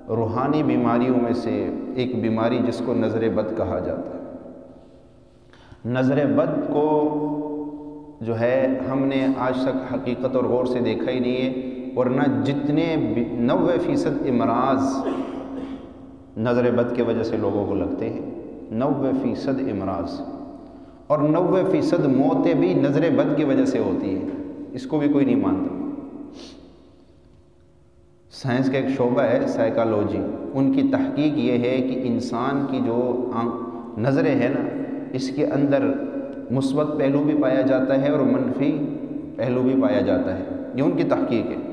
روحانی بیماریوں میں سے ایک بیماری جس کو نظر بد کہا جاتا ہے۔ نظر بد کو جو ہے ہم نے آج تک حقیقت اور غور سے دیکھا ہی نہیں ہے، ورنہ جتنے 90% امراض نظر بد کی وجہ سے لوگوں کو لگتے ہیں، 90% امراض، اور 90% موتیں بھی نظر بد کی وجہ سے ہوتی ہیں، اس کو بھی کوئی نہیں مانتا۔ سائنس کا ایک شعبہ ہے سائیکالوجی، ان کی تحقیق یہ ہے کہ انسان کی جو نظریں ہے نا، اس کے اندر مثبت پہلو بھی پایا جاتا ہے اور منفی پہلو بھی پایا جاتا ہے، یہ ان کی تحقیق ہے۔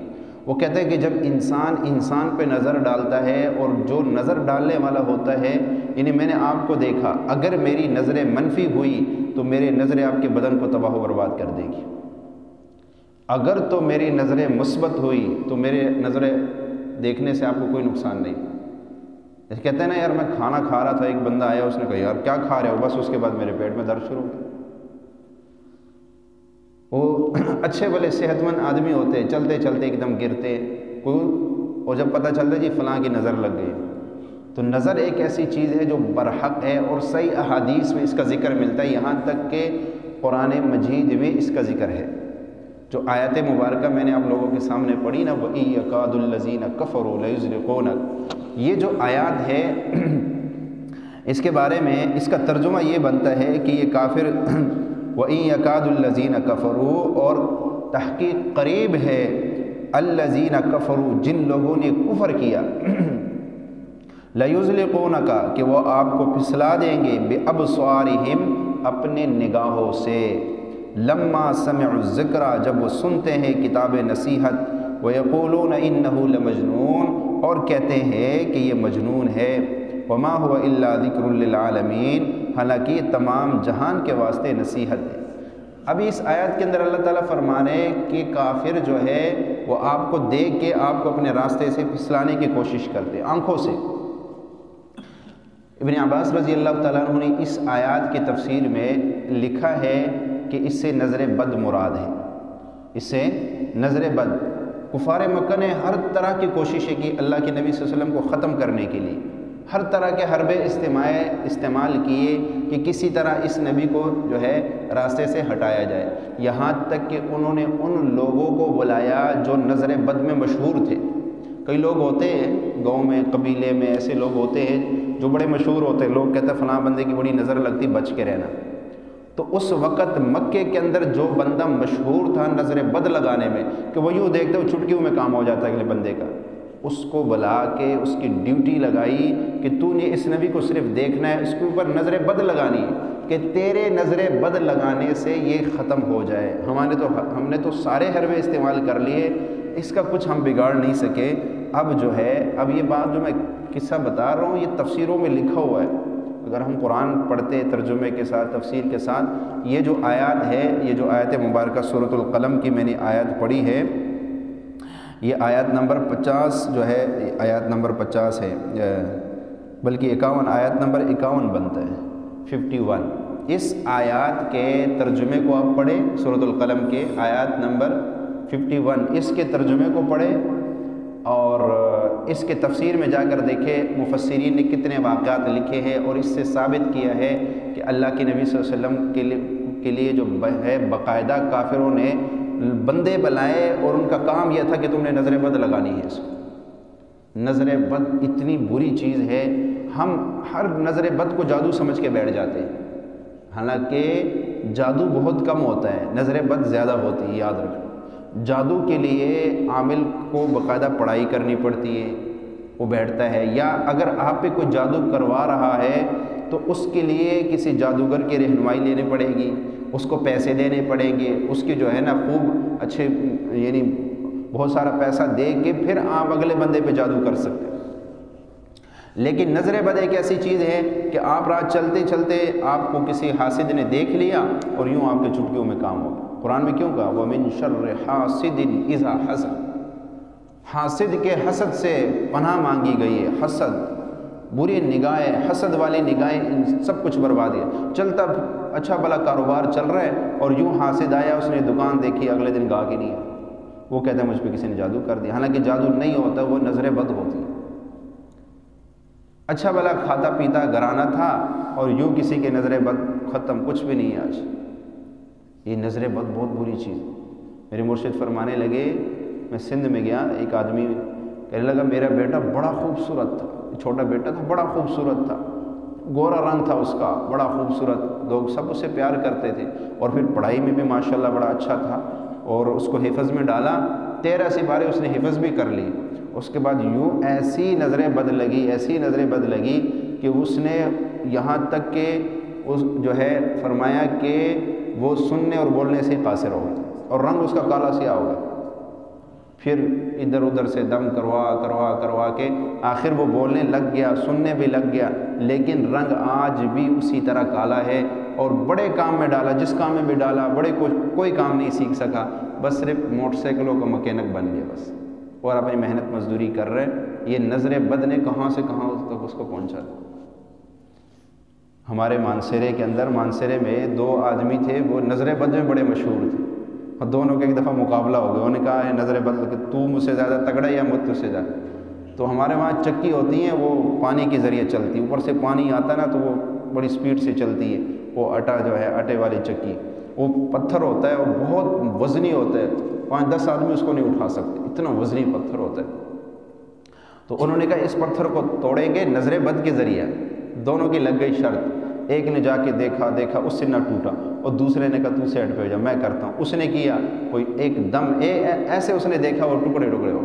وہ کہتے ہیں کہ جب انسان پہ نظر ڈالتا ہے اور جو نظر ڈالنے والا ہوتا ہے، یعنی میں نے آپ کو دیکھا، اگر میری نظریں منفی ہوئی تو میری نظریں آپ کے بدن کو تباہ و برباد کر دے گی، اگر تو میری نظریں مثبت ہوئی تو میرے نظریں دیکھنے سے آپ کو کوئی نقصان نہیں۔ جیسے کہتے ہیں نا، یار میں کھانا کھا رہا تھا، ایک بندہ آیا، اس نے کہا یار کیا کھا رہے ہو، بس اس کے بعد میرے پیٹ میں درد شروع ہو گیا۔ وہ اچھے بھلے صحت مند آدمی ہوتے، چلتے چلتے ایک دم گرتے کوئی، اور جب پتہ چلتا جی فلاں کی نظر لگ گئی۔ تو نظر ایک ایسی چیز ہے جو برحق ہے، اور صحیح احادیث میں اس کا ذکر ملتا ہے، یہاں تک کہ قرآن مجید میں اس کا ذکر ہے۔ جو آیت مبارکہ میں نے آپ لوگوں کے سامنے پڑھی نا، وَإِن يَكَادُ الَّذِينَ كَفَرُوا لَيُزْلِقُونَكَ، یہ جو آیات ہے اس کے بارے میں اس کا ترجمہ یہ بنتا ہے کہ یہ کافر وَإِن يَكَادُ الَّذِينَ كَفَرُوا، اور تحقیق قریب ہے الَّذِينَ كَفَرُوا، جن لوگوں نے کفر کیا، لَيُزْلِقُونَكَ، کہ وہ آپ کو پھسلا دیں گے، بِأَبْصَارِهِمْ، اپنے نگاہوں سے، لما سمعوا الذکر، جب وہ سنتے ہیں کتاب نصیحت، وَيَقُولُونَ إِنَّهُ لَمَجْنُونَ، اور کہتے ہیں کہ یہ مجنون ہے، وَمَا هُوَ إِلَّا ذِكْرٌ لِّلْعَالَمِينَ، حالانکہ یہ تمام جہان کے واسطے نصیحت ہے۔ ابھی اس آیت کے اندر اللہ تعالیٰ فرما رہے ہیں کہ کافر جو ہے وہ آپ کو دیکھ کے آپ کو اپنے راستے سے پھسلانے کی کوشش کرتے ہیں آنکھوں سے۔ ابن عباس رضی اللہ تعالیٰ عنہ نے اس آیات کی تفسیر میں لکھا ہے کہ اس سے نظر بد مراد ہے، اس سے نظر بد۔ کفار مکہ نے ہر طرح کی کوششیں کی اللہ کے نبی صلی اللہ علیہ وسلم کو ختم کرنے کے لیے، ہر طرح کے حربے استعمال کیے کہ کسی طرح اس نبی کو جو ہے راستے سے ہٹایا جائے، یہاں تک کہ انہوں نے ان لوگوں کو بلایا جو نظر بد میں مشہور تھے۔ کئی لوگ ہوتے ہیں گاؤں میں، قبیلے میں، ایسے لوگ ہوتے ہیں جو بڑے مشہور ہوتے ہیں، لوگ کہتے ہیں فلاں بندے کی بڑی نظر لگتی، بچ کے رہنا۔ تو اس وقت مکے کے اندر جو بندہ مشہور تھا نظر بد لگانے میں، کہ وہ یوں دیکھتے ہو چٹکیوں میں کام ہو جاتا ہے اگلے بندے کا، اس کو بلا کے اس کی ڈیوٹی لگائی کہ تو نے اس نبی کو صرف دیکھنا ہے، اس کے اوپر نظر بد لگانی ہے کہ تیرے نظر بد لگانے سے یہ ختم ہو جائے۔ ہم نے تو سارے حربے استعمال کر لیے، اس کا کچھ ہم بگاڑ نہیں سکے۔ اب جو ہے، اب یہ بات جو میں قصہ بتا رہا ہوں یہ تفسیروں میں لکھا ہوا ہے، اگر ہم قرآن پڑھتے ترجمے کے ساتھ، تفسیر کے ساتھ، یہ جو آیات ہے، یہ جو آیت مبارکہ سورۃ القلم کی میں نے آیت پڑھی ہے، یہ آیت نمبر 50 جو ہے، آیت نمبر 50 ہے، بلکہ 51، آیت نمبر 51 بنتا ہے، 51۔ اس آیات کے ترجمے کو آپ پڑھیں، سورۃ القلم کے آیت نمبر 51، اس کے ترجمے کو پڑھیں اور اس کے تفسیر میں جا کر دیکھیں مفسرین نے کتنے واقعات لکھے ہیں، اور اس سے ثابت کیا ہے کہ اللہ کے نبی صلی اللہ علیہ وسلم کے لیے جو ہے باقاعدہ کافروں نے بندے بلائے، اور ان کا کام یہ تھا کہ تم نے نظر بد لگانی ہے اس کو۔ نظر بد اتنی بری چیز ہے، ہم ہر نظر بد کو جادو سمجھ کے بیٹھ جاتے ہیں، حالانکہ جادو بہت کم ہوتا ہے، نظر بد زیادہ ہوتی ہے، یاد رکھنا۔ جادو کے لیے عامل کو باقاعدہ پڑھائی کرنی پڑتی ہے، وہ بیٹھتا ہے، یا اگر آپ پہ کوئی جادو کروا رہا ہے تو اس کے لیے کسی جادوگر کی رہنمائی لینی پڑے گی، اس کو پیسے دینے پڑیں گے، اس کی جو ہے نا خوب اچھے، یعنی بہت سارا پیسہ دے کے پھر آپ اگلے بندے پہ جادو کر سکتے ہیں۔ لیکن نظر بد ایک ایسی چیز ہے کہ آپ رات چلتے چلتے آپ کو کسی حاسد نے دیکھ لیا اور یوں آپ کے چٹکیوں میں کام ہو گیا۔ قرآن میں کیوں کہا وَمِن شَرِّ حَاسِدٍ إِذَا حَسَدَ، حاسد کے حسد سے پناہ مانگی گئی ہے۔ حسد، بری نگاہیں، حسد والی نگاہیں سب کچھ برباد ہے۔ چلتا اچھا بھلا کاروبار چل رہا ہے اور یوں حاسد آیا، اس نے دکان دیکھی، اگلے دن گاہک ہی نہیں ہے، وہ کہتا ہے مجھ پہ کسی نے جادو کر دیا، حالانکہ جادو نہیں ہوتا، وہ نظر بد ہوتی ہے۔ اچھا بھلا کھاتا پیتا گھرانہ تھا اور یوں کسی کے نظر بد ختم، کچھ بھی نہیں ہے آج۔ یہ نظر بد بہت بری چیز۔ میرے مرشد فرمانے لگے، میں سندھ میں گیا، ایک آدمی کہنے لگا میرا بیٹا بڑا خوبصورت تھا، چھوٹا بیٹا تھا، بڑا خوبصورت تھا، گورا رنگ تھا اس کا، بڑا خوبصورت، لوگ سب اسے پیار کرتے تھے، اور پھر پڑھائی میں بھی ماشاءاللہ بڑا اچھا تھا، اور اس کو حفظ میں ڈالا، 13 سپارے اس نے حفظ بھی کر لی۔ اس کے بعد یوں ایسی نظریں بد لگی، ایسی نظریں بد لگی کہ اس نے یہاں تک کہ اس جو ہے فرمایا کہ وہ سننے اور بولنے سے قاصر ہو گیا، اور رنگ اس کا کالا سیاہ ہو گیا۔ پھر ادھر ادھر سے دم کروا کے آخر وہ بولنے لگ گیا، سننے بھی لگ گیا، لیکن رنگ آج بھی اسی طرح کالا ہے، اور بڑے کام میں ڈالا، جس کام میں بھی ڈالا، کوئی کام نہیں سیکھ سکا، بس صرف موٹر سائیکلوں کا مکینک بن گیا بس، اور اپنی محنت مزدوری کر رہے۔ یہ نظر بد نے کہاں سے کہاں تک اس کو پہنچا دیا۔ ہمارے مانسیرے کے اندر، مانسیرے میں 2 آدمی تھے، وہ نظر بد میں بڑے مشہور تھے، اور دونوں کا ایک دفعہ مقابلہ ہو گیا۔ انہوں نے کہا ہے نظر بد کہ تو مجھ سے زیادہ تگڑا یا مجھ سے زیادہ۔ تو ہمارے وہاں چکی ہوتی ہیں، وہ پانی کے ذریعے چلتی، اوپر سے پانی آتا نا تو وہ بڑی سپیڈ سے چلتی ہے، وہ آٹا جو ہے آٹے والی چکی، وہ پتھر ہوتا ہے، وہ بہت وزنی ہوتا ہے، 5-10 آدمی اس کو نہیں اٹھا سکتے، اتنا وزنی پتھر ہوتا ہے۔ تو انہوں نے کہا اس پتھر کو توڑیں گے نظر بد کے ذریعے۔ دونوں کی لگ گئی شرط، ایک نے جا کے دیکھا اس سے نہ ٹوٹا، اور دوسرے نے کہا تو سیٹ پہ ہو جا، میں کرتا ہوں۔ اس نے کیا، کوئی ایک دم ایسے اس نے دیکھا وہ ٹکڑے ٹکڑے ہو،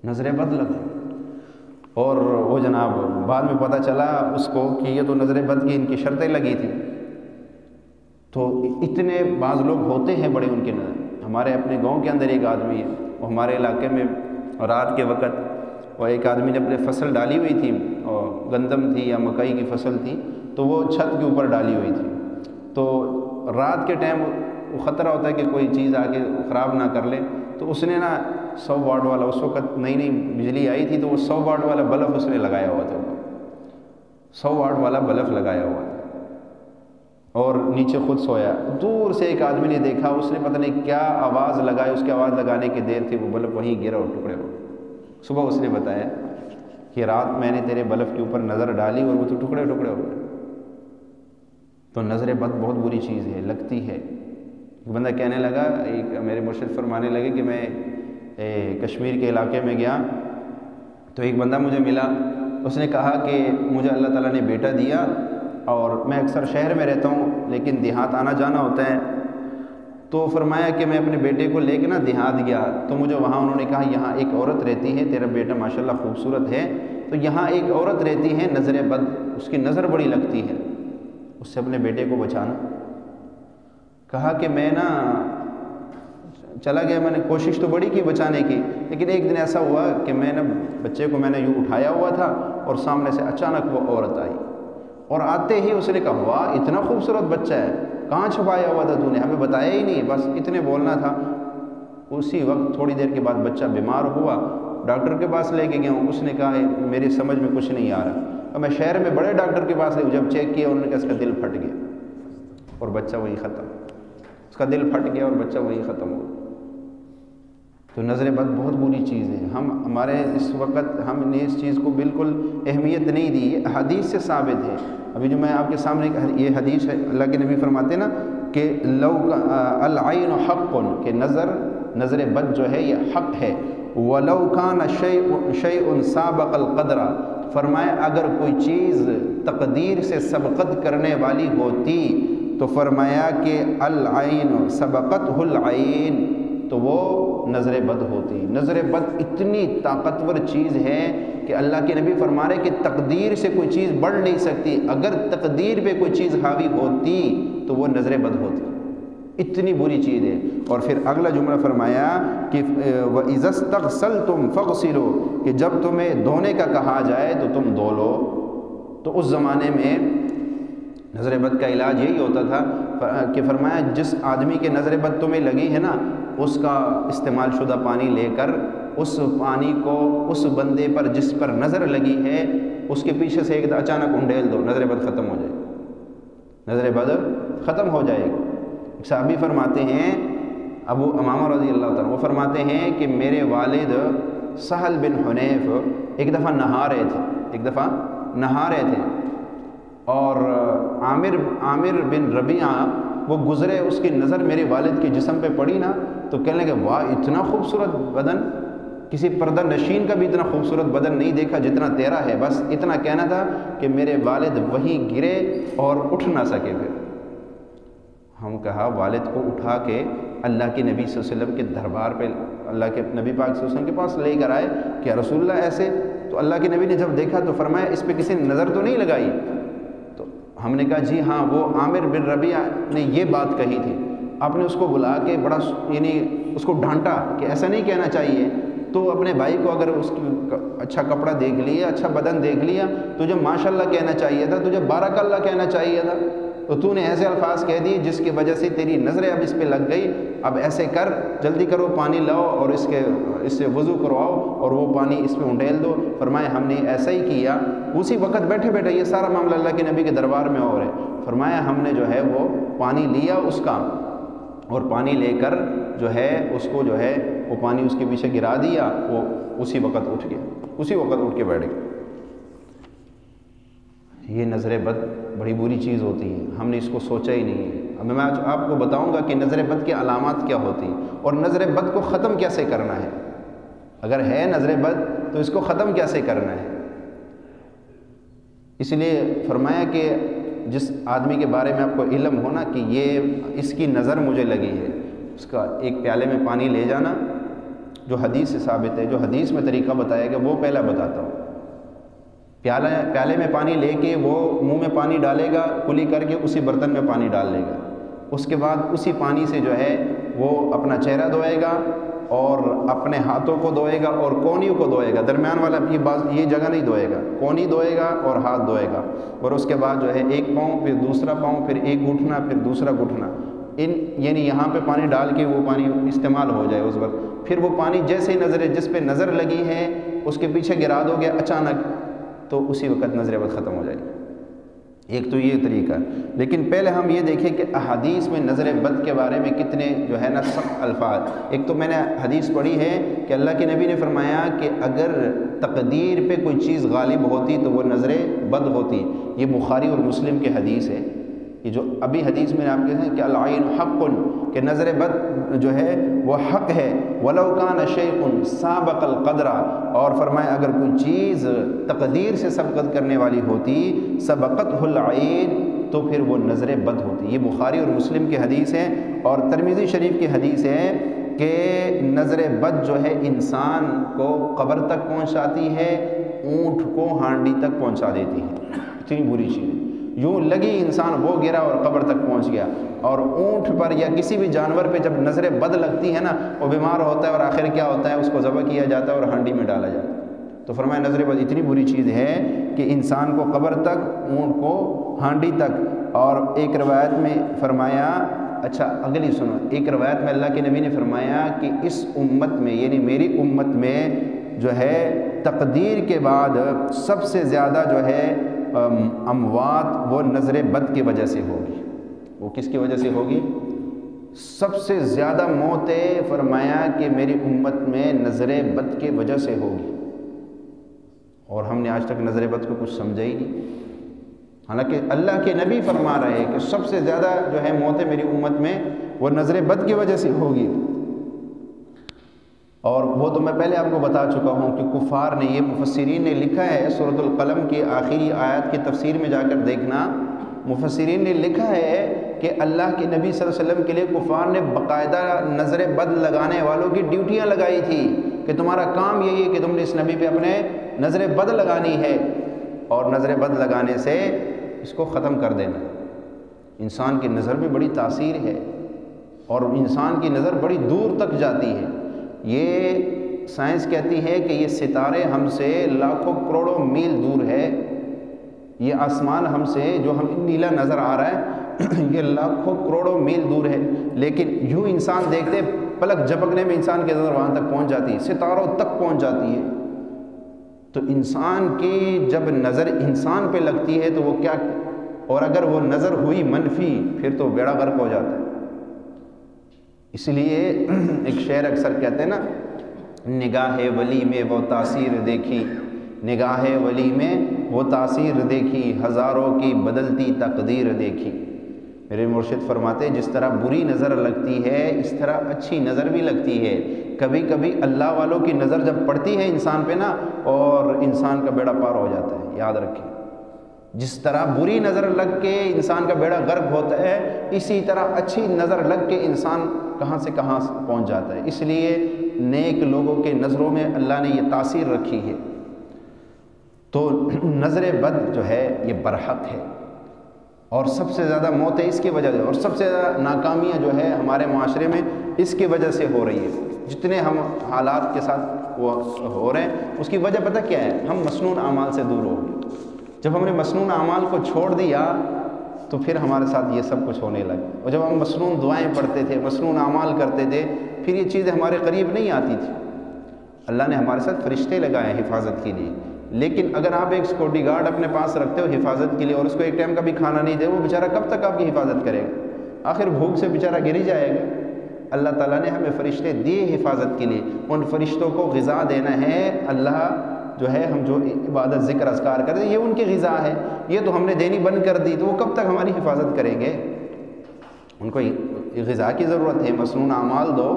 نظر بد لگا۔ اور وہ جناب بعد میں پتہ چلا اس کو کہ یہ تو نظر بد کی ان کی شرطیں لگی تھی۔ تو اتنے بعض لوگ ہوتے ہیں بڑے ان کے نظر۔ ہمارے اپنے گاؤں کے اندر ایک آدمی ہے، وہ ہمارے علاقے میں رات کے وقت، اور ایک آدمی نے اپنے فصل ڈالی ہوئی تھی، اور گندم تھی یا مکئی کی فصل تھی، تو وہ چھت کے اوپر ڈالی ہوئی تھی۔ تو رات کے ٹائم وہ خطرہ ہوتا ہے کہ کوئی چیز آ کے خراب نہ کر لے، تو اس نے نا 100 واٹ والا، اس وقت نئی بجلی آئی تھی، تو وہ 100 واٹ والا بلب اس نے لگایا ہوا تھا، 100 واٹ والا بلب لگایا ہوا تھا، اور نیچے خود سویا۔ دور سے ایک آدمی نے دیکھا، اس نے پتہ نہیں کیا آواز لگائی، اس کی آواز لگانے کی دیر تھی، وہ بلب وہیں گرا اور ٹکڑے ہو گئے۔ صبح اس نے بتایا کہ رات میں نے تیرے بلب کے اوپر نظر ڈالی اور وہ تو ٹکڑے ٹکڑے ہو گئے۔ تو نظر بد بہت بری چیز ہے، لگتی ہے۔ ایک بندہ کہنے لگا، ایک میرے مرشد فرمانے لگے کہ میں کشمیر کے علاقے میں گیا تو ایک بندہ مجھے ملا، اس نے کہا کہ مجھے اللہ تعالیٰ نے بیٹا دیا، اور میں اکثر شہر میں رہتا ہوں لیکن دیہات آنا جانا ہوتا ہے، تو فرمایا کہ میں اپنے بیٹے کو لے کے نا دیہات گیا، تو مجھے وہاں انہوں نے کہا یہاں ایک عورت رہتی ہے، تیرا بیٹا ماشاءاللہ خوبصورت ہے، تو یہاں ایک عورت رہتی ہے نظر بد، اس کی نظر بڑی لگتی ہے، اس سے اپنے بیٹے کو بچانا۔ کہا کہ میں نا چلا گیا، میں نے کوشش تو بڑی کی بچانے کی، لیکن ایک دن ایسا ہوا کہ میں نے بچے کو میں نے یوں اٹھایا ہوا تھا، اور سامنے سے اچانک وہ عورت آئی، اور آتے ہی اس نے کہا واہ اتنا خوبصورت بچہ ہے، کہاں چھپایا ہوا تھا تو نے، ہمیں بتایا ہی نہیں، بس اتنے بولنا تھا۔ اسی وقت تھوڑی دیر کے بعد بچہ بیمار ہوا، ڈاکٹر کے پاس لے کے گیا ہوں، اس نے کہا میری سمجھ میں کچھ نہیں آ رہا، اور میں شہر میں بڑے ڈاکٹر کے پاس لے، جب چیک کیا انہوں نے کہا اس کا دل پھٹ گیا، اور بچہ وہی ختم، اس کا دل پھٹ گیا اور بچہ وہی ختم ہو۔ تو نظر بد بہت بری چیز ہے۔ ہمارے اس وقت ہم نے اس چیز کو بالکل اہمیت نہیں دی، یہ حدیث سے ثابت ہے۔ ابھی جو میں آپ کے سامنے یہ حدیث ہے، اللہ کے نبی فرماتے ہیں نا کہ لو العین حق، کہ نظر بد جو ہے یہ حق ہے، ولو کان شیء سابق القدر، فرمایا اگر کوئی چیز تقدیر سے سبقت کرنے والی ہوتی تو فرمایا کہ العین سبقتہ العین، تو وہ نظر بد ہوتی۔ نظر بد اتنی طاقتور چیز ہے کہ اللہ کے نبی فرما رہے کہ تقدیر سے کوئی چیز بڑھ نہیں سکتی، اگر تقدیر پہ کوئی چیز حاوی ہوتی تو وہ نظر بد ہوتی، اتنی بری چیز ہے۔ اور پھر اگلا جملہ فرمایا کہ وَإِذَا اسْتَغْسَلْتُمْ فَاغْسِلُوا، کہ جب تمہیں دھونے کا کہا جائے تو تم دھو لو۔ تو اس زمانے میں نظر بد کا علاج یہی ہوتا تھا کہ فرمایا جس آدمی کے نظر بد تمہیں لگی ہے نا، اس کا استعمال شدہ پانی لے کر اس پانی کو اس بندے پر جس پر نظر لگی ہے اس کے پیچھے سے ایک اچانک انڈیل دو، نظر بد ختم ہو جائے گی، نظر بد ختم ہو جائے گی۔ ایک صحابی فرماتے ہیں، ابو امامہ رضی اللہ تعالیٰ، وہ فرماتے ہیں کہ میرے والد سہل بن حنیف ایک دفعہ نہا رہے تھے اور عامر بن ربیعہ وہ گزرے، اس کی نظر میرے والد کے جسم پہ پڑی نا تو کہنے لگے واہ اتنا خوبصورت بدن، کسی پردہ نشین کا بھی اتنا خوبصورت بدن نہیں دیکھا جتنا تیرا ہے۔ بس اتنا کہنا تھا کہ میرے والد وہیں گرے اور اٹھ نہ سکے۔ پھر ہم کہا والد کو اٹھا کے اللہ کے نبی صلی اللہ علیہ وسلم کے دربار پہ، اللہ کے نبی پاک صلی اللہ علیہ وسلم کے پاس لے کر آئے کہ رسول اللہ ایسے، تو اللہ کے نبی نے جب دیکھا تو فرمایا اس پہ کسی نے نظر تو نہیں لگائی؟ تو ہم نے کہا جی ہاں، وہ عامر بن ربیعہ نے یہ بات کہی تھی۔ آپ نے اس کو بلا کے بڑا یعنی اس کو ڈانٹا کہ ایسا نہیں کہنا چاہیے، تو اپنے بھائی کو اگر اس کی اچھا کپڑا دیکھ لیا، اچھا بدن دیکھ لیا، تجھے ماشاءاللہ کہنا چاہیے تھا، تجھے بارک اللہ کہنا چاہیے تھا، تو نے ایسے الفاظ کہہ دیے جس کی وجہ سے تیری نظریں اب اس پہ لگ گئی۔ اب ایسے کر، جلدی کرو، پانی لاؤ اور اس سے وضو کرواؤ اور وہ پانی اس پہ انڈیل دو۔ فرمایا ہم نے ایسا ہی کیا، اسی وقت بیٹھے بیٹھے یہ سارا معاملہ اللہ کے نبی کے دربار میں ہو رہا ہے۔ فرمایا ہم نے جو ہے وہ پانی لیا اس کا، اور پانی لے کر جو ہے اس کو جو ہے وہ پانی اس کے پیچھے گرا دیا، وہ اسی وقت اٹھ گیا، اسی وقت اٹھ کے بیٹھ گیا۔ یہ نظر بد بڑی بری چیز ہوتی ہے، ہم نے اس کو سوچا ہی نہیں ہے۔ اب میں آج آپ کو بتاؤں گا کہ نظر بد کی علامات کیا ہوتی ہیں اور نظر بد کو ختم کیسے کرنا ہے۔ اگر ہے نظر بد تو اس کو ختم کیسے کرنا ہے۔ اس لیے فرمایا کہ جس آدمی کے بارے میں آپ کو علم ہونا کہ یہ اس کی نظر مجھے لگی ہے، اس کا ایک پیالے میں پانی لے جانا، جو حدیث سے ثابت ہے، جو حدیث میں طریقہ بتایا گیا وہ پہلا بتاتا ہوں۔ پیالے میں پانی لے کے وہ منہ میں پانی ڈالے گا، کلی کر کے اسی برتن میں پانی ڈال لے گا، اس کے بعد اسی پانی سے جو ہے وہ اپنا چہرہ دھوئے گا اور اپنے ہاتھوں کو دھوئے گا اور کونیوں کو دھوئے گا، درمیان والا یہ جگہ نہیں دھوئے گا، کونی دھوئے گا اور ہاتھ دھوئے گا، اور اس کے بعد جو ہے ایک پاؤں پھر دوسرا پاؤں پھر ایک گھٹنا پھر دوسرا گھٹنا، یعنی یہاں پہ پانی ڈال کے وہ پانی استعمال ہو جائے اس وقت۔ پھر وہ پانی جیسے ہی جس پہ نظر لگی ہے اس کے پیچھے گرا دو گے اچانک تو اسی وقت نظر بد ختم ہو جائے گی۔ ایک تو یہ طریقہ ہے، لیکن پہلے ہم یہ دیکھیں کہ احادیث میں نظر بد کے بارے میں کتنے جو ہے نا سخت الفاظ۔ ایک تو میں نے حدیث پڑھی ہے کہ اللہ کے نبی نے فرمایا کہ اگر تقدیر پہ کوئی چیز غالب ہوتی تو وہ نظر بد ہوتی۔ یہ بخاری اور مسلم کی حدیث ہے، یہ جو ابھی حدیث میں آپ کہتے ہیں کہ العین حق، کہ نظر بد جو ہے وہ حق ہے، ولو کان شیء سابق القدر، اور فرمایا اگر کوئی چیز تقدیر سے سبقت کرنے والی ہوتی سبقتہ العین تو پھر وہ نظر بد ہوتی۔ یہ بخاری اور مسلم کی حدیث ہے، اور ترمذی شریف کی حدیث ہے کہ نظر بد جو ہے انسان کو قبر تک پہنچاتی ہے، اونٹ کو ہانڈی تک پہنچا دیتی ہے، اتنی بری چیز ہے۔ یوں لگی انسان وہ گرا اور قبر تک پہنچ گیا۔ اور اونٹ پر یا کسی بھی جانور پہ جب نظر بد لگتی ہے نا وہ بیمار ہوتا ہے، اور آخر کیا ہوتا ہے، اس کو ذبح کیا جاتا ہے اور ہانڈی میں ڈالا جاتا ہے۔ تو فرمایا نظر بد اتنی بری چیز ہے کہ انسان کو قبر تک، اونٹ کو ہانڈی تک۔ اور ایک روایت میں فرمایا، اچھا اگلی سنو، ایک روایت میں اللہ کے نبی نے فرمایا کہ اس امت میں یعنی میری امت میں جو ہے تقدیر کے بعد سب سے زیادہ جو ہے اموات وہ نظر بد کی وجہ سے ہوگی۔ وہ کس کی وجہ سے ہوگی؟ سب سے زیادہ موتیں فرمایا کہ میری امت میں نظر بد کی وجہ سے ہوگی، اور ہم نے آج تک نظر بد کو کچھ سمجھا ہی نہیں۔ حالانکہ اللہ کے نبی فرما رہے ہیں کہ سب سے زیادہ جو ہے موتیں میری امت میں وہ نظر بد کی وجہ سے ہوگی، اور وہ تو میں پہلے آپ کو بتا چکا ہوں کہ کفار نے، یہ مفسرین نے لکھا ہے، سورۃ القلم کی آخری آیات کی تفسیر میں جا کر دیکھنا، مفسرین نے لکھا ہے کہ اللہ کے نبی صلی اللہ علیہ وسلم کے لیے کفار نے باقاعدہ نظر بد لگانے والوں کی ڈیوٹیاں لگائی تھی کہ تمہارا کام یہی ہے کہ تم نے اس نبی پہ اپنے نظر بد لگانی ہے، اور نظر بد لگانے سے اس کو ختم کر دینا۔ انسان کی نظر میں بڑی تاثیر ہے، اور انسان کی نظر بڑی دور تک جاتی ہے۔ یہ سائنس کہتی ہے کہ یہ ستارے ہم سے لاکھوں کروڑوں میل دور ہے، یہ آسمان ہم سے جو ہم نیلا نظر آ رہا ہے یہ لاکھوں کروڑوں میل دور ہے، لیکن یوں انسان دیکھتے پلک جھپکنے میں انسان کی نظر وہاں تک پہنچ جاتی ہے، ستاروں تک پہنچ جاتی ہے۔ تو انسان کی جب نظر انسان پہ لگتی ہے تو وہ کیا، اور اگر وہ نظر ہوئی منفی پھر تو بیڑا غرق ہو جاتا ہے۔ اس لیے ایک شعر اکثر کہتے ہیں نا نگاہ ولی میں وہ تاثیر دیکھی، نگاہ ولی میں وہ تاثیر دیکھی، ہزاروں کی بدلتی تقدیر دیکھی۔ میرے مرشد فرماتے ہیں جس طرح بری نظر لگتی ہے اس طرح اچھی نظر بھی لگتی ہے۔ کبھی کبھی اللہ والوں کی نظر جب پڑتی ہے انسان پہ نا، اور انسان کا بیڑا پار ہو جاتا ہے، یاد رکھیں۔ جس طرح بری نظر لگ کے انسان کا بیڑا غرق ہوتا ہے، اسی طرح اچھی نظر لگ کے انسان کہاں سے کہاں پہنچ جاتا ہے۔ اس لیے نیک لوگوں کے نظروں میں اللہ نے یہ تاثیر رکھی ہے۔ تو نظر بد جو ہے یہ برحق ہے، اور سب سے زیادہ موتیں اس کی وجہ سے، اور سب سے زیادہ ناکامیاں جو ہے ہمارے معاشرے میں اس کی وجہ سے ہو رہی ہے۔ جتنے ہم حالات کے ساتھ وہ ہو رہے ہیں اس کی وجہ پتہ کیا ہے؟ ہم مسنون اعمال سے دور ہو گئے۔ جب ہم نے مسنون اعمال کو چھوڑ دیا تو پھر ہمارے ساتھ یہ سب کچھ ہونے لگا، اور جب ہم مسنون دعائیں پڑھتے تھے، مسنون اعمال کرتے تھے، پھر یہ چیزیں ہمارے قریب نہیں آتی تھی۔ اللہ نے ہمارے ساتھ فرشتے لگائے ہیں حفاظت کے لیے، لیکن اگر آپ ایک سیکورٹی گارڈ اپنے پاس رکھتے ہو حفاظت کے لیے، اور اس کو ایک ٹائم کا بھی کھانا نہیں دے، وہ بیچارہ کب تک آپ کی حفاظت کرے گا؟ آخر بھوک سے بیچارہ گر ہی جائے گا۔ اللہ تعالیٰ نے ہمیں فرشتے دیے حفاظت کے لیے، ان فرشتوں کو غذا دینا ہے۔ اللہ جو ہے ہم جو عبادت ذکر اذکار کرتے ہیں یہ ان کی غذا ہے، یہ تو ہم نے دینی بند کر دی، تو وہ کب تک ہماری حفاظت کریں گے؟ ان کو غذا کی ضرورت ہے۔ مسنون اعمال دو،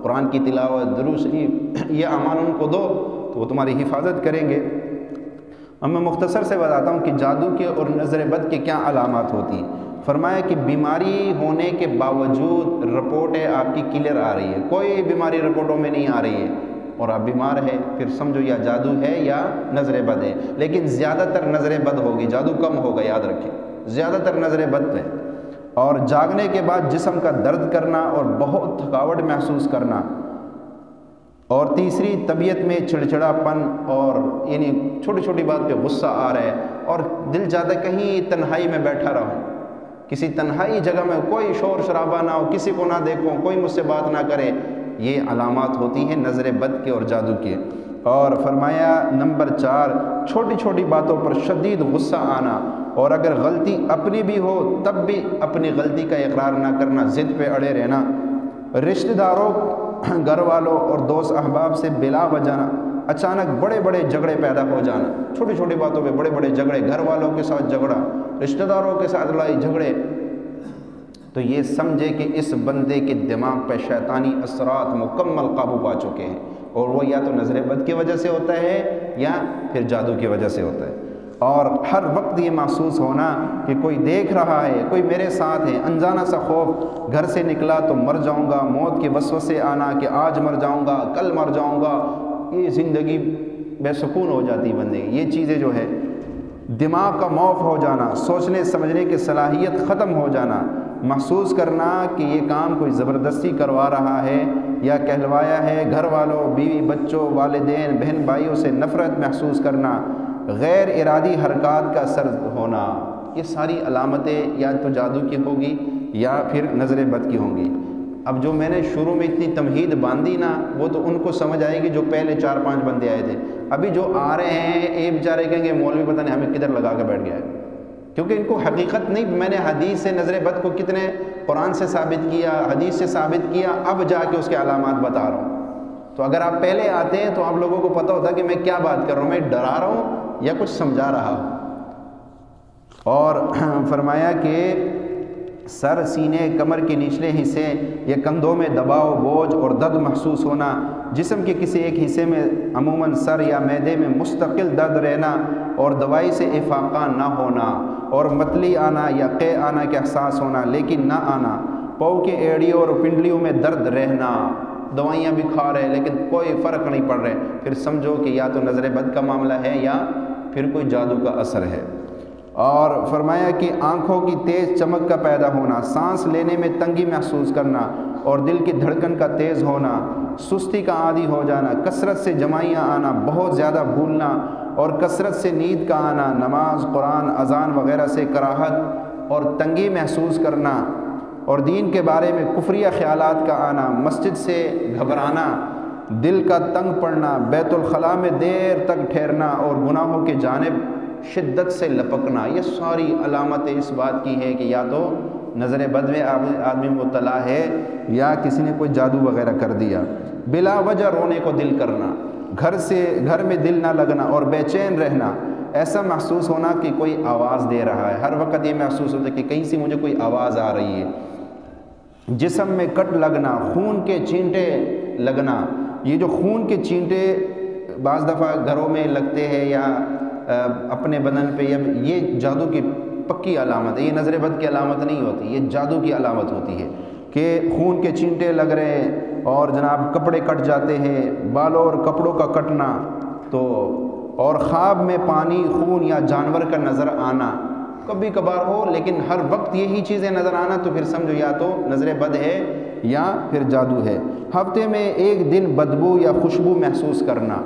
قرآن کی تلاوت، درود شریف، یہ اعمال ان کو دو تو وہ تمہاری حفاظت کریں گے۔ اب میں مختصر سے بتاتا ہوں کہ جادو کے اور نظر بد کے کیا علامات ہوتی ہیں۔ فرمایا کہ بیماری ہونے کے باوجود رپورٹیں آپ کی کلیئر آ رہی ہے، کوئی بیماری رپورٹوں میں نہیں آ رہی ہے، اور آپ بیمار ہے، پھر سمجھو یا جادو ہے یا نظر بد ہے۔ لیکن زیادہ تر نظر بد ہوگی، جادو کم ہوگا، یاد رکھیں، زیادہ تر نظر بد ہے۔ اور جاگنے کے بعد جسم کا درد کرنا اور بہت تھکاوٹ محسوس کرنا، اور تیسری طبیعت میں چڑچڑاپن، اور یعنی چھوٹی چھوٹی بات پہ غصہ آ رہا ہے، اور دل چاہتا ہے کہیں تنہائی میں بیٹھا رہوں، کسی تنہائی جگہ میں کوئی شور شرابہ نہ ہو، کسی کو نہ دیکھوں، کوئی مجھ سے بات نہ کرے۔ یہ علامات ہوتی ہیں نظر بد کے اور جادو کے۔ اور فرمایا نمبر 4، چھوٹی چھوٹی باتوں پر شدید غصہ آنا، اور اگر غلطی اپنی بھی ہو تب بھی اپنی غلطی کا اقرار نہ کرنا، ضد پہ اڑے رہنا، رشتہ داروں، گھر والوں اور دوست احباب سے بلا وجہ اچانک بڑے بڑے جھگڑے پیدا ہو جانا، چھوٹی چھوٹی باتوں پہ بڑے بڑے جھگڑے، گھر والوں کے ساتھ جھگڑا، رشتہ داروں کے ساتھ لڑائی جھگڑے، تو یہ سمجھے کہ اس بندے کے دماغ پہ شیطانی اثرات مکمل قابو پا چکے ہیں، اور وہ یا تو نظر بد کی وجہ سے ہوتا ہے یا پھر جادو کی وجہ سے ہوتا ہے۔ اور ہر وقت یہ محسوس ہونا کہ کوئی دیکھ رہا ہے، کوئی میرے ساتھ ہے، انجانا سا خوف، گھر سے نکلا تو مر جاؤں گا، موت کے وسوسے آنا کہ آج مر جاؤں گا، کل مر جاؤں گا، یہ زندگی بے سکون ہو جاتی بندے کی۔ یہ چیزیں جو ہے دماغ کا موف ہو جانا، سوچنے سمجھنے کی صلاحیت ختم ہو جانا، محسوس کرنا کہ یہ کام کوئی زبردستی کروا رہا ہے یا کہلوایا ہے، گھر والوں، بیوی بچوں، والدین، بہن بھائیوں سے نفرت محسوس کرنا، غیر ارادی حرکات کا اثر ہونا، یہ ساری علامتیں یا تو جادو کی ہوگی یا پھر نظر بد کی ہوں گی۔ اب جو میں نے شروع میں اتنی تمہید باندھی نا، وہ تو ان کو سمجھ آئے گی جو پہلے 4-5 بندے آئے تھے۔ ابھی جو آ رہے ہیں یہ بیچارے کہیں گے مولوی پتہ نہیں ہمیں کدھر لگا کے بیٹھ گیا ہے، کیونکہ ان کو حقیقت نہیں۔ میں نے حدیث سے نظر بد کو کتنے قرآن سے ثابت کیا، حدیث سے ثابت کیا، اب جا کے اس کے علامات بتا رہا ہوں۔ تو اگر آپ پہلے آتے ہیں تو آپ لوگوں کو پتہ ہوتا کہ میں کیا بات کر رہا ہوں، میں ڈرا رہا ہوں یا کچھ سمجھا رہا ہوں۔ اور فرمایا کہ سر، سینے، کمر کے نچلے حصے یا کندھوں میں دباؤ، بوجھ اور درد محسوس ہونا، جسم کے کسی ایک حصے میں عموماً سر یا معدے میں مستقل درد رہنا اور دوائی سے افاقہ نہ ہونا، اور متلی آنا یا قے آنا کے احساس ہونا لیکن نہ آنا، پاؤں کے ایڑیوں اور پنڈلیوں میں درد رہنا، دوائیاں بھی کھا رہے لیکن کوئی فرق نہیں پڑ رہے، پھر سمجھو کہ یا تو نظر بد کا معاملہ ہے یا پھر کوئی جادو کا اثر ہے۔ اور فرمایا کہ آنکھوں کی تیز چمک کا پیدا ہونا، سانس لینے میں تنگی محسوس کرنا اور دل کی دھڑکن کا تیز ہونا، سستی کا عادی ہو جانا، کثرت سے جمائیاں آنا، بہت زیادہ بھولنا اور کثرت سے نیند کا آنا، نماز، قرآن، اذان وغیرہ سے کراہت اور تنگی محسوس کرنا، اور دین کے بارے میں کفریہ خیالات کا آنا، مسجد سے گھبرانا، دل کا تنگ پڑنا، بیت الخلاء میں دیر تک ٹھہرنا اور گناہوں کے جانب شدت سے لپکنا، یہ ساری علامتیں اس بات کی ہیں کہ یا تو نظر بد میں آدمی مبتلا ہے یا کسی نے کوئی جادو وغیرہ کر دیا۔ بلا وجہ رونے کو دل کرنا، گھر میں دل نہ لگنا اور بے چین رہنا، ایسا محسوس ہونا کہ کوئی آواز دے رہا ہے، ہر وقت یہ محسوس ہوتا ہے کہ کہیں سے مجھے کوئی آواز آ رہی ہے، جسم میں کٹ لگنا، خون کے چینٹے لگنا۔ یہ جو خون کے چینٹے بعض دفعہ گھروں میں لگتے ہیں یا اپنے بدن پہ، یہ جادو کی پکی علامت ہے، یہ نظر بد کی علامت نہیں ہوتی، یہ جادو کی علامت ہوتی ہے کہ خون کے چینٹے لگ رہے ہیں اور جناب کپڑے کٹ جاتے ہیں، بالوں اور کپڑوں کا کٹنا، تو اور خواب میں پانی، خون یا جانور کا نظر آنا کبھی کبھار ہو، لیکن ہر وقت یہی چیزیں نظر آنا تو پھر سمجھو یا تو نظر بد ہے یا پھر جادو ہے۔ ہفتے میں ایک دن بدبو یا خوشبو محسوس کرنا،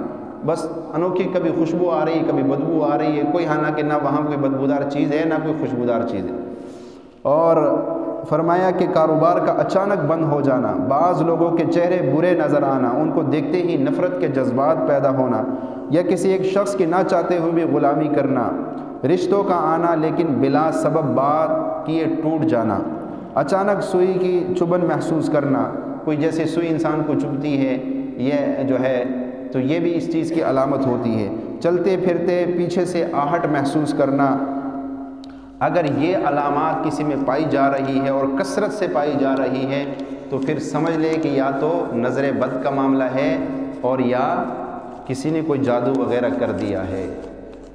بس انوکھی کبھی خوشبو آ رہی ہے کبھی بدبو آ رہی ہے، کوئی حالانکہ نہ وہاں کوئی بدبودار چیز ہے نہ کوئی خوشبودار چیز ہے۔ اور فرمایا کہ کاروبار کا اچانک بند ہو جانا، بعض لوگوں کے چہرے برے نظر آنا، ان کو دیکھتے ہی نفرت کے جذبات پیدا ہونا، یا کسی ایک شخص کی نہ چاہتے ہوئے بھی غلامی کرنا، رشتوں کا آنا لیکن بلا سبب بات کیے ٹوٹ جانا، اچانک سوئی کی چبھن محسوس کرنا، کوئی جیسے سوئی انسان کو چبھتی ہے یہ جو ہے تو یہ بھی اس چیز کی علامت ہوتی ہے۔ چلتے پھرتے پیچھے سے آہٹ محسوس کرنا، اگر یہ علامات کسی میں پائی جا رہی ہے اور کثرت سے پائی جا رہی ہے تو پھر سمجھ لے کہ یا تو نظر بد کا معاملہ ہے اور یا کسی نے کوئی جادو وغیرہ کر دیا ہے۔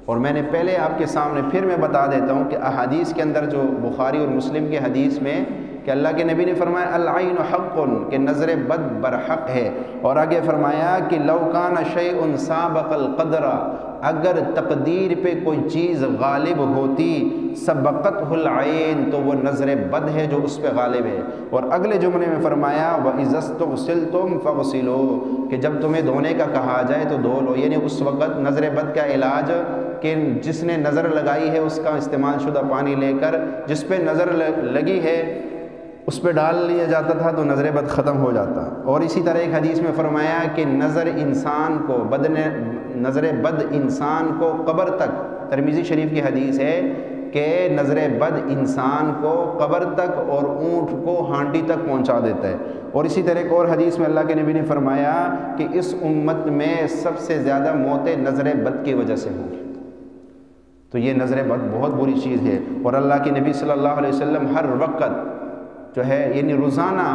اور میں نے پہلے آپ کے سامنے پھر میں بتا دیتا ہوں کہ احادیث کے اندر جو بخاری اور مسلم کے حدیث میں کہ اللہ کے نبی نے فرمایا العین حق، کہ نظر بد برحق ہے، اور آگے فرمایا کہ لو کان شیء سابق القدر، اگر تقدیر پہ کوئی چیز غالب ہوتی سبقتہ العین، تو وہ نظر بد ہے جو اس پہ غالب ہے۔ اور اگلے جملے میں فرمایا وَإِذَا اسْتُغْسِلْتُمْ فَاغْسِلُوا، کہ جب تمہیں دھونے کا کہا جائے تو دھو لو، یعنی اس وقت نظر بد کا علاج کہ جس نے نظر لگائی ہے اس کا استعمال شدہ پانی لے کر جس پہ نظر لگی ہے اس پہ ڈال لیا جاتا تھا تو نظر بد ختم ہو جاتا۔ اور اسی طرح ایک حدیث میں فرمایا کہ نظر بد انسان کو قبر تک، ترمذی شریف کی حدیث ہے کہ نظر بد انسان کو قبر تک اور اونٹ کو ہانڈی تک پہنچا دیتا ہے۔ اور اسی طرح ایک اور حدیث میں اللہ کے نبی نے فرمایا کہ اس امت میں سب سے زیادہ موتیں نظر بد کی وجہ سے ہوں گی۔ تو یہ نظر بد بہت بری چیز ہے، اور اللہ کے نبی صلی اللہ علیہ وسلم ہر وقت جو ہے یعنی روزانہ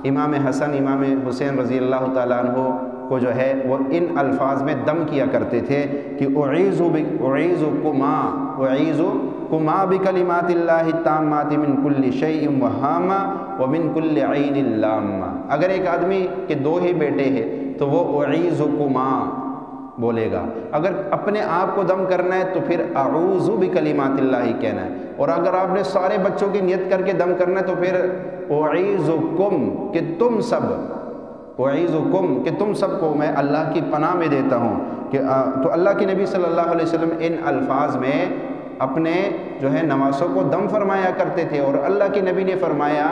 امام حسن امام حسین رضی اللہ تعالیٰ عنہ کو جو ہے وہ ان الفاظ میں دم کیا کرتے تھے کہ اعیذکما بکلمات اللہ التامات من کل شیء وہامہ ومن کل عین لامہ۔ اگر ایک آدمی کے دو ہی بیٹے ہیں تو وہ اعیذکما بولے گا، اگر اپنے آپ کو دم کرنا ہے تو پھر اعوذ بکلمات اللہ کہنا ہے، اور اگر آپ نے سارے بچوں کی نیت کر کے دم کرنا ہے تو پھر اعیذکم کہ تم سب کو میں اللہ کی پناہ میں دیتا ہوں کہ تو اللہ کے نبی صلی اللہ علیہ وسلم ان الفاظ میں اپنے جو ہے نواسوں کو دم فرمایا کرتے تھے۔ اور اللہ کے نبی نے فرمایا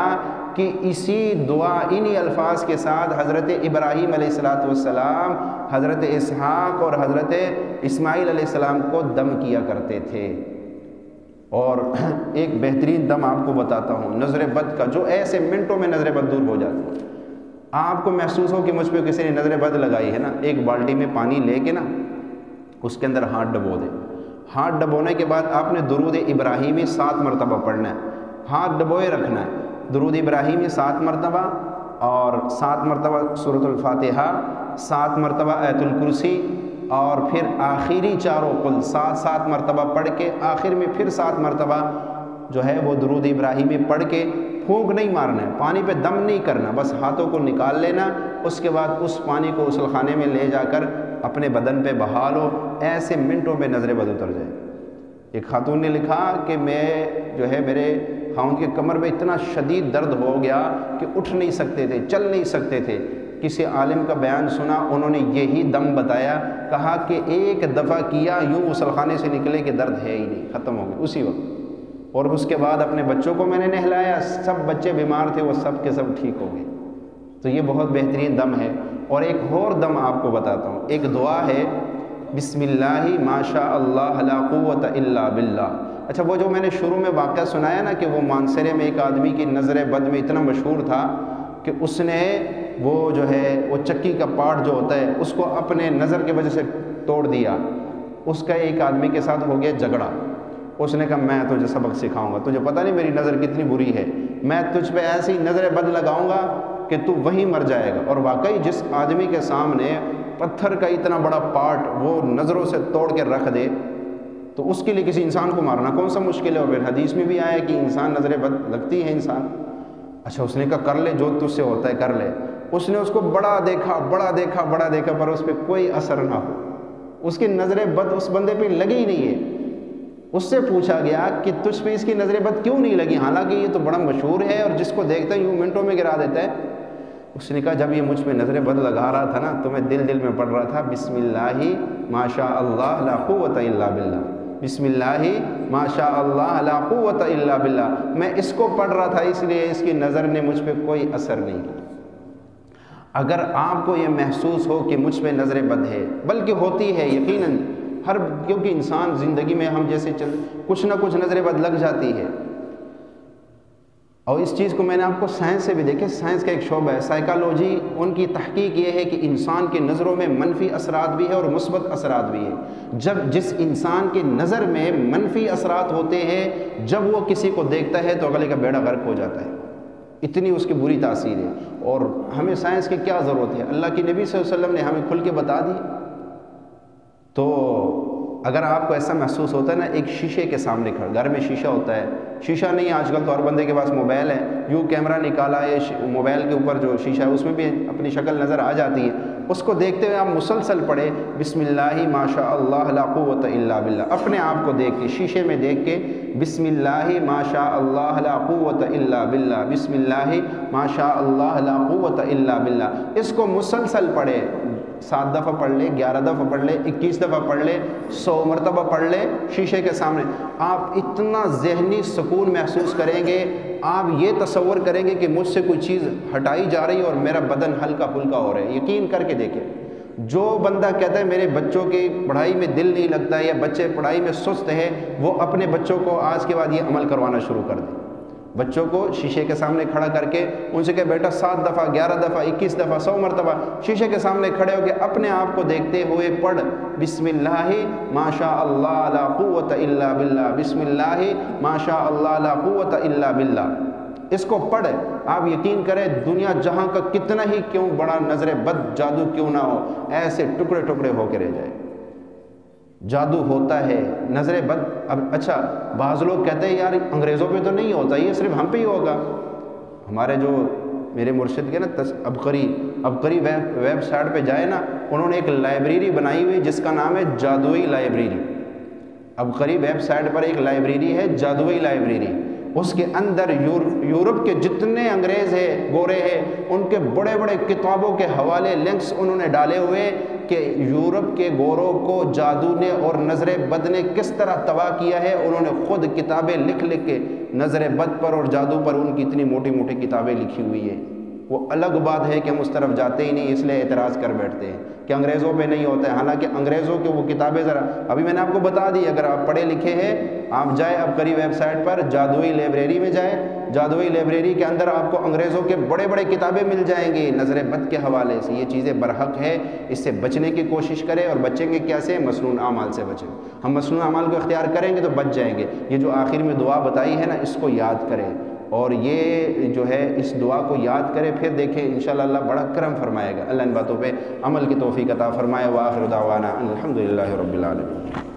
کہ اسی دعا انہی الفاظ کے ساتھ حضرت ابراہیم علیہ السلام، حضرت اسحاق اور حضرت اسماعیل علیہ السلام کو دم کیا کرتے تھے۔ اور ایک بہترین دم آپ کو بتاتا ہوں نظر بد کا، جو ایسے منٹوں میں نظر بد دور ہو جاتی ہے۔ آپ کو محسوس ہو کہ مجھ پہ کسی نے نظر بد لگائی ہے نا، ایک بالٹی میں پانی لے کے نا اس کے اندر ہاتھ ڈبو دے، ہاتھ ڈبونے کے بعد آپ نے درود ابراہیمی 7 مرتبہ پڑھنا ہے، ہاتھ ڈبوئے رکھنا ہے، درود ابراہیمی 7 مرتبہ اور 7 مرتبہ سورۃ الفاتحہ، 7 مرتبہ آیت الکرسی، اور پھر آخری چاروں قل 7 مرتبہ پڑھ کے آخر میں پھر 7 مرتبہ جو ہے وہ درود ابراہیمی پڑھ کے پھونک نہیں مارنا ہے، پانی پہ دم نہیں کرنا، بس ہاتھوں کو نکال لینا، اس کے بعد اس پانی کو غسل خانے میں لے جا کر اپنے بدن پہ بہا لو، ایسے منٹوں میں نظر بد اتر جائے۔ ایک خاتون نے لکھا کہ میں جو ہے میرے خاوند کے کمر میں اتنا شدید درد ہو گیا کہ اٹھ نہیں سکتے تھے، چل نہیں سکتے تھے، کسی عالم کا بیان سنا، انہوں نے یہی دم بتایا، کہا کہ ایک دفعہ کیا یوں غسل خانے سے نکلے کہ درد ہے ہی نہیں، ختم ہو گیا اسی وقت۔ اور اس کے بعد اپنے بچوں کو میں نے نہلایا، سب بچے بیمار تھے وہ سب کے سب ٹھیک ہو گئے۔ تو یہ بہت بہترین دم ہے۔ اور ایک اور دم آپ کو بتاتا ہوں، ایک دعا ہے بسم اللہ ما شاء اللہ لا قوت الا باللہ۔ اچھا وہ جو میں نے شروع میں واقعہ سنایا نا کہ وہ مانسرے میں ایک آدمی کی نظر بد میں اتنا مشہور تھا کہ اس نے وہ جو ہے وہ چکی کا پارٹ جو ہوتا ہے اس کو اپنے نظر کی وجہ سے توڑ دیا. اس کا ایک آدمی کے ساتھ ہو گیا جھگڑا. اس نے کہا میں تجھے سبق سکھاؤں گا, تجھے پتہ نہیں میری نظر کتنی بری ہے, میں تجھ پہ ایسی نظر بد لگاؤں گا کہ تو وہیں مر جائے گا. اور واقعی جس آدمی کے سامنے پتھر کا اتنا بڑا پارٹ وہ نظروں سے توڑ کے رکھ دے تو اس کے لیے کسی انسان کو مارنا کون سا مشکل ہے. اور پھر حدیث میں بھی آیا ہے کہ انسان نظر بد لگتی ہے انسان. اچھا اس نے کہا کر لے جو تجھ سے ہوتا ہے کر لے. اس نے اس کو بڑا دیکھا پر اس پہ کوئی اثر نہ ہو. اس کی نظر بد اس بندے پہ لگی ہی نہیں ہے. اس سے پوچھا گیا کہ تجھ پہ اس کی نظر بد کیوں نہیں لگی, حالانکہ یہ تو بڑا مشہور ہے اور جس کو دیکھتا ہے یوں منٹوں میں گرا دیتا ہے. اس نے کہا جب یہ مجھ پہ نظر بد لگا رہا تھا نا تو میں دل میں پڑھ رہا تھا بسم اللہ ما شاء اللہ لا قوت الا باللہ, بسم اللہ ما شاء اللہ لا قوت الا باللہ. میں اس کو پڑھ رہا تھا اس لیے اس کی نظر نے مجھ پہ کوئی اثر نہیں کیا. اگر آپ کو یہ محسوس ہو کہ مجھ پہ نظر بد ہے, بلکہ ہوتی ہے یقیناً کیونکہ انسان زندگی میں ہم جیسے کچھ نہ کچھ نظر بد لگ جاتی ہے. اور اس چیز کو میں نے آپ کو سائنس سے بھی دیکھے, سائنس کا ایک شعبہ ہے سائیکالوجی, ان کی تحقیق یہ ہے کہ انسان کی نظروں میں منفی اثرات بھی ہے اور مثبت اثرات بھی ہے. جس انسان کی نظر میں منفی اثرات ہوتے ہیں جب وہ کسی کو دیکھتا ہے تو اگلے کا بیڑا غرق ہو جاتا ہے, اتنی اس کی بری تاثیر ہے. اور ہمیں سائنس کی کیا ضرورت ہے, اللہ کے نبی صلی اللہ علیہ وسلم نے ہمیں کھل کے بتا دی. تو اگر آپ کو ایسا محسوس ہوتا ہے نا, ایک شیشے کے سامنے کھڑا, گھر میں شیشہ ہوتا ہے, شیشہ نہیں آج کل تو ہر بندے کے پاس موبائل ہے, یوں کیمرہ نکالا ہے, موبائل کے اوپر جو شیشہ ہے اس میں بھی اپنی شکل نظر آ جاتی ہے. اس کو دیکھتے ہوئے آپ مسلسل پڑھے بسم اللہ ما شاء اللہ لا قوت الا باللہ. اپنے آپ کو دیکھ کے شیشے میں دیکھ کے بسم اللہ ما شاء اللہ لا قوت الا باللہ, بسم اللہ ما شاء اللہ لا قوت الا باللہ. اس کو مسلسل پڑھے, 7 دفعہ پڑھ لے, 11 دفعہ پڑھ لے, 21 دفعہ پڑھ لے, 100 مرتبہ پڑھ لے شیشے کے سامنے. آپ اتنا ذہنی سکون محسوس کریں گے, آپ یہ تصور کریں گے کہ مجھ سے کوئی چیز ہٹائی جا رہی ہے اور میرا بدن ہلکا پھلکا ہو رہا ہے. یقین کر کے دیکھیں, جو بندہ کہتا ہے میرے بچوں کی پڑھائی میں دل نہیں لگتا ہے یا بچے پڑھائی میں سست ہے, وہ اپنے بچوں کو آج کے بعد یہ عمل کروانا شروع کر دے. بچوں کو شیشے کے سامنے کھڑا کر کے ان سے کہ بیٹا 7 دفعہ 11 دفعہ 21 دفعہ 100 مرتبہ شیشے کے سامنے کھڑے ہو کے اپنے آپ کو دیکھتے ہوئے پڑھ بسم اللہ ما شاء اللہ لا قوت الا باللہ, بسم اللہ ما شاء اللہ لا قوت الا باللہ. اس کو پڑھ, آپ یقین کریں دنیا جہاں کا کتنا ہی کیوں بڑا نظر بد جادو کیوں نہ ہو, ایسے ٹکڑے ٹکڑے ہو کے رہ جائے. جادو ہوتا ہے, نظر بد. اب اچھا بعض لوگ کہتے ہیں یار انگریزوں پہ تو نہیں ہوتا, یہ صرف ہم پہ ہی ہوگا. ہمارے جو میرے مرشد کے نا ابقری ویب سائٹ پہ جائے نا, انہوں نے ایک لائبریری بنائی ہوئی جس کا نام ہے جادوئی لائبریری. ابقری ویب سائٹ پر ایک لائبریری ہے جادوئی لائبریری. اس کے اندر یورپ کے جتنے انگریز ہیں گورے ہیں ان کے بڑے بڑے کتابوں کے حوالے لنکس انہوں نے ڈالے ہوئے کہ یورپ کے گوروں کو جادو نے اور نظر بد نے کس طرح تباہ کیا ہے. انہوں نے خود کتابیں لکھ کے نظر بد پر اور جادو پر ان کی اتنی موٹی موٹی کتابیں لکھی ہوئی ہیں. وہ الگ بات ہے کہ ہم اس طرف جاتے ہی نہیں, اس لیے اعتراض کر بیٹھتے ہیں کہ انگریزوں پہ نہیں ہوتا ہے. حالانکہ انگریزوں کے وہ کتابیں ذرا ابھی میں نے آپ کو بتا دی, اگر آپ پڑھے لکھے ہیں آپ جائیں ابقری ویب سائٹ پر جادوئی لائبریری میں جائیں. جادوئی لائبریری کے اندر آپ کو انگریزوں کے بڑے بڑے کتابیں مل جائیں گی نظر بد کے حوالے سے. یہ چیزیں برحق ہے, اس سے بچنے کی کوشش کریں. اور بچیں گے کیسے؟ مسنون اعمال سے بچیں. ہم مسنون اعمال کو اختیار کریں گے تو بچ جائیں گے. یہ جو آخر میں دعا بتائی ہے نا, اس کو یاد کریں اور یہ جو ہے اس دعا کو یاد کرے, پھر دیکھیں انشاءاللہ اللہ بڑا کرم فرمائے گا. اللہ ان باتوں پہ عمل کی توفیق عطا فرمائے. وآخر دعوانا الحمدللہ رب العالمین.